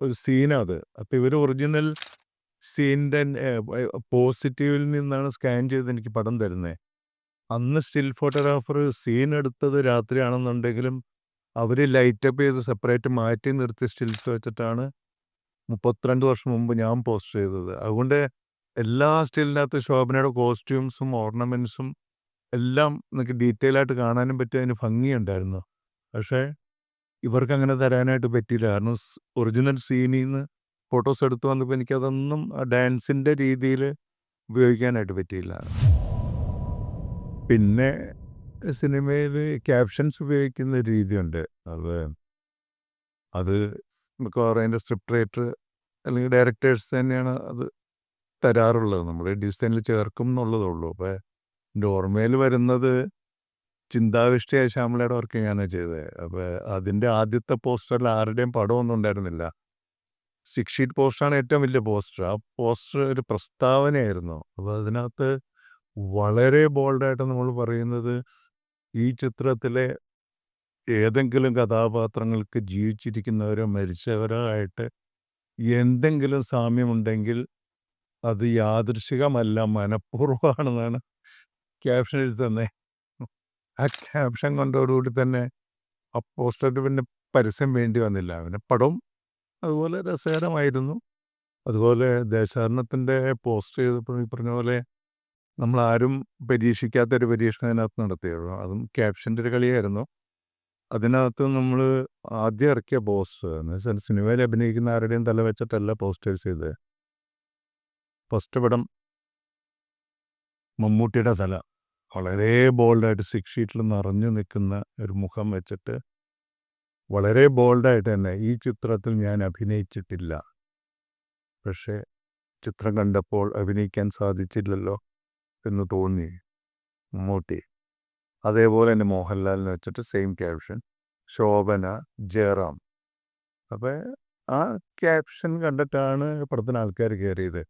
ഒരു സീനത്. അപ്പോൾ ഇവർ ഒറിജിനൽ സീനിൻ്റെ പോസിറ്റീവിൽ നിന്നാണ് സ്കാൻ ചെയ്ത് എനിക്ക് പടം തരുന്നത്. അന്ന് സ്റ്റിൽ ഫോട്ടോഗ്രാഫർ സീൻ എടുത്തത് രാത്രിയാണെന്നുണ്ടെങ്കിലും അവർ ലൈറ്റപ്പ് ചെയ്ത് സെപ്പറേറ്റ് മാറ്റി നിർത്തി സ്റ്റിൽസ് വെച്ചിട്ടാണ് 32 വർഷം മുമ്പ് ഞാൻ പോസ്റ്റ് ചെയ്തത്. അതുകൊണ്ട് എല്ലാ സ്റ്റിലിനകത്ത് ശോഭനയുടെ കോസ്റ്റ്യൂംസും ഓർണമെൻറ്റ്സും എല്ലാം നമുക്ക് ഡീറ്റെയിൽ ആയിട്ട് കാണാനും പറ്റും, അതിന് ഭംഗിയുണ്ടായിരുന്നു. പക്ഷേ ഇവർക്കങ്ങനെ തരാനായിട്ട് പറ്റിയില്ല. കാരണം ഒറിജിനൽ സീനിൽ നിന്ന് ഫോട്ടോസ് എടുത്ത് വന്നപ്പോൾ എനിക്കതൊന്നും ആ ഡാൻസിൻ്റെ രീതിയിൽ ഉപയോഗിക്കാനായിട്ട് പറ്റിയില്ല. പിന്നെ സിനിമയിൽ ക്യാപ്ഷൻസ് ഉപയോഗിക്കുന്ന രീതിയുണ്ട്. അത് മിക്കവാറും അതിൻ്റെ സ്ക്രിപ്റ്റ് റൈറ്റർ അല്ലെങ്കിൽ ഡയറക്ടേഴ്സ് തന്നെയാണ് അത് തരാറുള്ളത്. നമ്മൾ ഡിസൈനിൽ ചേർക്കും എന്നുള്ളതേ ഉള്ളൂ. അപ്പോൾ എൻ്റെ ഓർമ്മയിൽ വരുന്നത് ചിന്താവിഷ്ടയായ ശ്യാമളയുടെ വർക്ക് ഞാനാണ് ചെയ്തത്. അപ്പോൾ അതിൻ്റെ ആദ്യത്തെ പോസ്റ്ററിൽ ആരുടെയും പടമൊന്നും ഉണ്ടായിരുന്നില്ല. 6 ഷീറ്റ് പോസ്റ്ററാണ് ഏറ്റവും വലിയ പോസ്റ്റർ. ആ പോസ്റ്റർ ഒരു പ്രസ്താവനയായിരുന്നു. അപ്പോൾ അതിനകത്ത് വളരെ ബോൾഡായിട്ട് നമ്മൾ പറയുന്നത്, ഈ ചിത്രത്തിലെ ഏതെങ്കിലും കഥാപാത്രങ്ങൾക്ക് ജീവിച്ചിരിക്കുന്നവരോ മരിച്ചവരോ ആയിട്ട് എന്തെങ്കിലും സാമ്യമുണ്ടെങ്കിൽ അത് യാദൃശികമല്ല, മനഃപൂർവ്വമാണെന്നാണ് ക്യാപ്ഷൻ എഴുതി തന്നെ. ആ ക്യാപ്ഷൻ കൊണ്ടോടുകൂടി തന്നെ ആ പോസ്റ്ററിന് പിന്നെ പരസ്യം വേണ്ടി വന്നില്ല. പിന്നെ പടം അതുപോലെ രസകരമായിരുന്നു. അതുപോലെ ദേശാടനത്തിൻ്റെ പോസ്റ്റ് ചെയ്തപ്പോൾ ഈ പറഞ്ഞ പോലെ നമ്മളാരും പരീക്ഷിക്കാത്തൊരു പരീക്ഷണം അതിനകത്ത് നടത്തിയുള്ളൂ. അതും ക്യാപ്ഷൻ്റെ ഒരു കളിയായിരുന്നു. അതിനകത്ത് നമ്മൾ ആദ്യം ഇറക്കിയ പോസ്റ്റർ എന്ന് വെച്ചാൽ സിനിമയിൽ അഭിനയിക്കുന്ന ആരുടെയും തല വെച്ചിട്ടല്ല പോസ്റ്റേഴ്സ് ചെയ്തത്. ഫസ്റ്റ് പടം മമ്മൂട്ടിയുടെ തല വളരെ ബോൾഡായിട്ട് 6 ഷീറ്റിൽ നിറഞ്ഞു നിൽക്കുന്ന ഒരു മുഖം വെച്ചിട്ട് വളരെ ബോൾഡായിട്ട് തന്നെ, ഈ ചിത്രത്തിൽ ഞാൻ അഭിനയിച്ചിട്ടില്ല, പക്ഷേ ചിത്രം കണ്ടപ്പോൾ അഭിനയിക്കാൻ സാധിച്ചില്ലല്ലോ എന്ന് തോന്നി മമ്മൂട്ടി. അതേപോലെ തന്നെ മോഹൻലാലിനെ വെച്ചിട്ട് സെയിം ക്യാപ്ഷൻ, ശോഭന, ജയറാം. അപ്പോൾ ആ ക്യാപ്ഷൻ കണ്ടിട്ടാണ് പടത്തിന് ആൾക്കാർ കയറിയത്.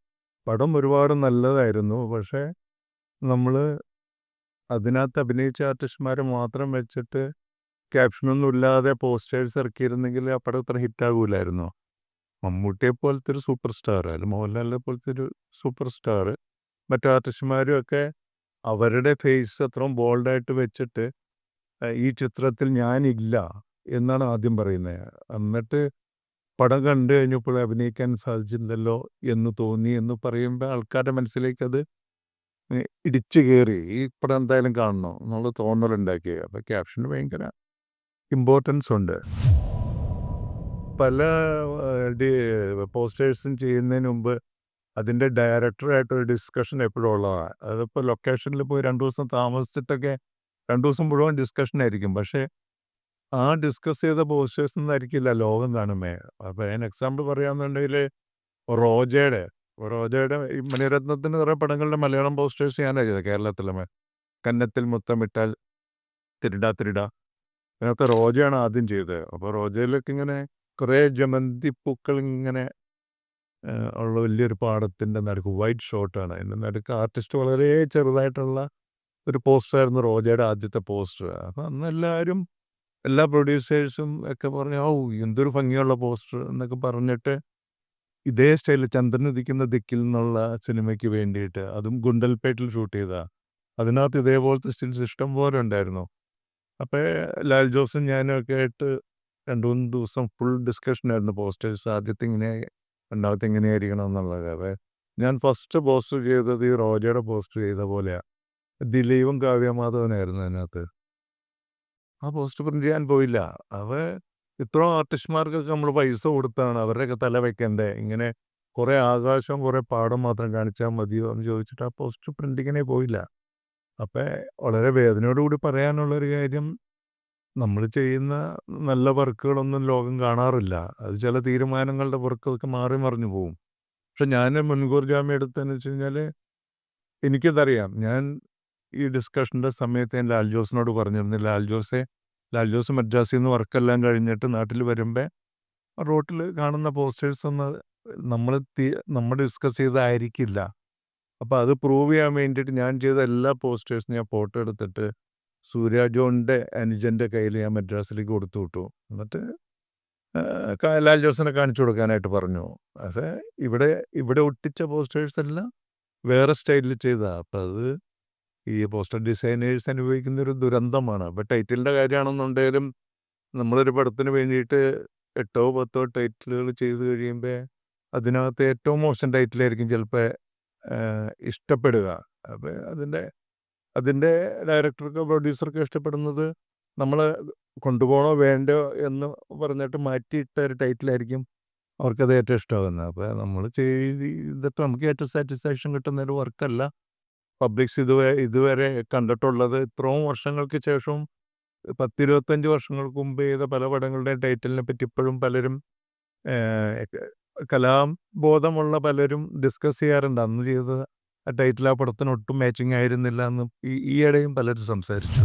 പടം ഒരുപാട് നല്ലതായിരുന്നു. പക്ഷേ നമ്മൾ അതിനകത്ത് അഭിനയിച്ച ആർട്ടിസ്റ്റുമാരെ മാത്രം വെച്ചിട്ട് ക്യാപ്ഷനൊന്നും ഇല്ലാതെ പോസ്റ്റേഴ്സ് ഇറക്കിയിരുന്നെങ്കിൽ ആ പടം ഇത്ര ഹിറ്റാകൂലായിരുന്നു. മമ്മൂട്ടിയെ പോലത്തെ ഒരു സൂപ്പർ സ്റ്റാർ, അല്ലെങ്കിൽ മോഹൻലാലിനെ പോലത്തെ ഒരു സൂപ്പർ സ്റ്റാർ, മറ്റു ആർട്ടിസ്റ്റുമാരും ഒക്കെ അവരുടെ ഫേസ് അത്രയും ബോൾഡായിട്ട് വെച്ചിട്ട് ഈ ചിത്രത്തിൽ ഞാനില്ല എന്നാണ് ആദ്യം പറയുന്നത്. എന്നിട്ട് പടം കണ്ടു കഴിഞ്ഞപ്പോൾ അഭിനയിക്കാൻ സാധിച്ചില്ലല്ലോ എന്ന് തോന്നി എന്ന് പറയുമ്പോൾ ആൾക്കാരുടെ മനസ്സിലേക്ക് അത് ഇടിച്ചു കയറി, ഈ പടം എന്തായാലും കാണണം എന്നുള്ള തോന്നലുണ്ടാക്കി. അപ്പോൾ ക്യാപ്ഷന് ഭയങ്കര ഇമ്പോർട്ടൻസ് ഉണ്ട്. പല പോസ്റ്റേഴ്സും ചെയ്യുന്നതിന് മുമ്പ് അതിൻ്റെ ഡയറക്ടറായിട്ടൊരു ഡിസ്കഷൻ എപ്പോഴും ഉള്ളതാണ്. അതിപ്പോൾ ലൊക്കേഷനിൽ പോയി 2 ദിവസം താമസിച്ചിട്ടൊക്കെ 2 ദിവസം മുഴുവൻ ഡിസ്കഷൻ ആയിരിക്കും. പക്ഷേ ആ ഡിസ്കസ് ചെയ്ത പോസ്റ്റേഴ്സ് ഒന്നായിരിക്കില്ല ലോകം കാണുമേ. അപ്പോൾ ഞാൻ എക്സാമ്പിൾ പറയുകയാണെന്നുണ്ടെങ്കിൽ റോജയുടെ ഈ മണിരത്നത്തിന് കുറേ പടങ്ങളുടെ മലയാളം പോസ്റ്റേഴ്സ് ഞാനാണ് ചെയ്തത്. കേരളത്തിലെ കന്നത്തിൽ മുത്തമിട്ടാൽ തിരിടാ തിരിടാ, അതിനകത്ത് റോജയാണ് ആദ്യം ചെയ്തത്. അപ്പോൾ റോജയിലൊക്കെ ഇങ്ങനെ കുറേ ജമന്തി പൂക്കൾ ഇങ്ങനെ ഉള്ള വലിയൊരു പാടത്തിൻ്റെ നടുക്ക് വൈറ്റ് ഷോട്ടാണ്. അതിൻ്റെ നടുക്ക് ആർട്ടിസ്റ്റ് വളരെ ചെറുതായിട്ടുള്ള ഒരു പോസ്റ്ററായിരുന്നു റോജയുടെ ആദ്യത്തെ പോസ്റ്റർ. അപ്പോൾ അന്ന് എല്ലാ പ്രൊഡ്യൂസേഴ്സും ഒക്കെ പറഞ്ഞു, ഓ എന്തൊരു ഭംഗിയുള്ള പോസ്റ്റർ എന്നൊക്കെ പറഞ്ഞിട്ട് ഇതേ സ്റ്റൈലിൽ ചന്ദ്രനുദിക്കുന്ന ദിക്കിൽ നിന്നുള്ള സിനിമയ്ക്ക് വേണ്ടിയിട്ട്, അതും ഗുണ്ടൽപേട്ടിൽ ഷൂട്ട് ചെയ്തതാണ്, അതിനകത്ത് ഇതേപോലത്തെ സ്റ്റിൽസ് ഇഷ്ടം പോലെ ഉണ്ടായിരുന്നു. അപ്പോൾ ലാൽ ജോസും ഞാനും ഒക്കെ ആയിട്ട് 2-3 ദിവസം ഫുൾ ഡിസ്കഷനായിരുന്നു പോസ്റ്റേഴ്സ്. ആദ്യത്തെ ഇങ്ങനെ, രണ്ടാമത്തെ എങ്ങനെയായിരിക്കണം എന്നുള്ളത്. അപ്പോൾ ഞാൻ ഫസ്റ്റ് പോസ്റ്റർ ചെയ്തത് ഈ റോജയുടെ പോസ്റ്റർ ചെയ്ത പോലെയാണ്. ദിലീപും കാവ്യമാധവനായിരുന്നു അതിനകത്ത്. ആ പോസ്റ്റർ പ്രിൻ്റ് ചെയ്യാൻ പോയില്ല. അപ്പോൾ ഇത്രയും ആർട്ടിസ്റ്റുമാർക്കൊക്കെ നമ്മൾ പൈസ കൊടുത്താണ് അവരുടെയൊക്കെ തല വയ്ക്കണ്ടേ, ഇങ്ങനെ കുറേ ആകാശവും കുറേ പാടം മാത്രം കാണിച്ചാൽ മതിയോ എന്ന് ചോദിച്ചിട്ട് ആ പോസ്റ്റർ പ്രിൻറ്റിങ്ങിനെ പോയില്ല. അപ്പോൾ വളരെ വേദനയോടുകൂടി പറയാനുള്ളൊരു കാര്യം, നമ്മൾ ചെയ്യുന്ന നല്ല വർക്കുകളൊന്നും ലോകം കാണാറില്ല. അത് ചില തീരുമാനങ്ങളുടെ പുറത്തൊക്കെ മാറി മറിഞ്ഞു പോവും. പക്ഷെ ഞാൻ മുൻകൂർ ജാമ്യം എടുത്തതെന്ന് വെച്ച് കഴിഞ്ഞാൽ എനിക്കതറിയാം. ഞാൻ ഈ ഡിസ്കഷൻ്റെ സമയത്ത് ഞാൻ ലാൽ ജോസിനോട് പറഞ്ഞിരുന്നു, ലാൽ ജോസ് മദ്രാസിൽ നിന്ന് വർക്കെല്ലാം കഴിഞ്ഞിട്ട് നാട്ടിൽ വരുമ്പോൾ റോട്ടിൽ കാണുന്ന പോസ്റ്റേഴ്സൊന്നും നമ്മൾ ഡിസ്കസ് ചെയ്തതായിരിക്കില്ല. അപ്പോൾ അത് പ്രൂവ് ചെയ്യാൻ വേണ്ടിയിട്ട് ഞാൻ ചെയ്ത എല്ലാ പോസ്റ്റേഴ്സും ഞാൻ ഫോട്ടോ എടുത്തിട്ട് സൂര്യ ജോണിൻ്റെ അനുജൻ്റെ കയ്യിൽ ഞാൻ മദ്രാസിലേക്ക് കൊടുത്തു വിട്ടു. എന്നിട്ട് ലാൽ ജോസിനെ കാണിച്ചു കൊടുക്കാനായിട്ട് പറഞ്ഞു. പക്ഷേ ഇവിടെ ഒട്ടിച്ച പോസ്റ്റേഴ്സ് എല്ലാം വേറെ സ്റ്റൈലിൽ ചെയ്തതാണ്. അപ്പം അത് ഈ പോസ്റ്റർ ഡിസൈനേഴ്സ് അനുഭവിക്കുന്നൊരു ദുരന്തമാണ്. അപ്പോൾ ടൈറ്റിലിൻ്റെ കാര്യമാണെന്നുണ്ടെങ്കിലും നമ്മളൊരു പടത്തിന് വേണ്ടിയിട്ട് 8 10 ടൈറ്റിലുകൾ ചെയ്ത് കഴിയുമ്പോൾ അതിനകത്ത് ഏറ്റവും മോശം ടൈറ്റിലായിരിക്കും ചിലപ്പോൾ ഇഷ്ടപ്പെടുക. അപ്പോൾ അതിൻ്റെ ഡയറക്ടർക്കോ പ്രൊഡ്യൂസർക്കോ ഇഷ്ടപ്പെടുന്നത് നമ്മൾ കൊണ്ടുപോകണോ വേണ്ടോ എന്ന് പറഞ്ഞിട്ട് മാറ്റിയിട്ട ഒരു ടൈറ്റിലായിരിക്കും അവർക്കത് ഏറ്റവും ഇഷ്ടമാകുന്നത്. അപ്പോൾ നമ്മൾ ചെയ്തിട്ട് നമുക്ക് ഏറ്റവും സാറ്റിസ്ഫാക്ഷൻ കിട്ടുന്ന ഒരു വർക്കല്ല പബ്ലിക്സ് ഇതുവരെ കണ്ടിട്ടുള്ളത്. ഇത്രയും വർഷങ്ങൾക്ക് ശേഷം 10-25 വർഷങ്ങൾക്ക് മുമ്പ് ചെയ്ത പല പടങ്ങളുടെയും ടൈറ്റിലിനെ പറ്റി ഇപ്പോഴും പലരും കലാബോധമുള്ള പലരും ഡിസ്കസ് ചെയ്യാറുണ്ട്. അന്ന് ചെയ്ത ആ ടൈറ്റിൽ ആ പടത്തിന് ഒട്ടും മാച്ചിങ് ആയിരുന്നില്ല എന്ന് ഈയിടെയും പലരും സംസാരിച്ചു.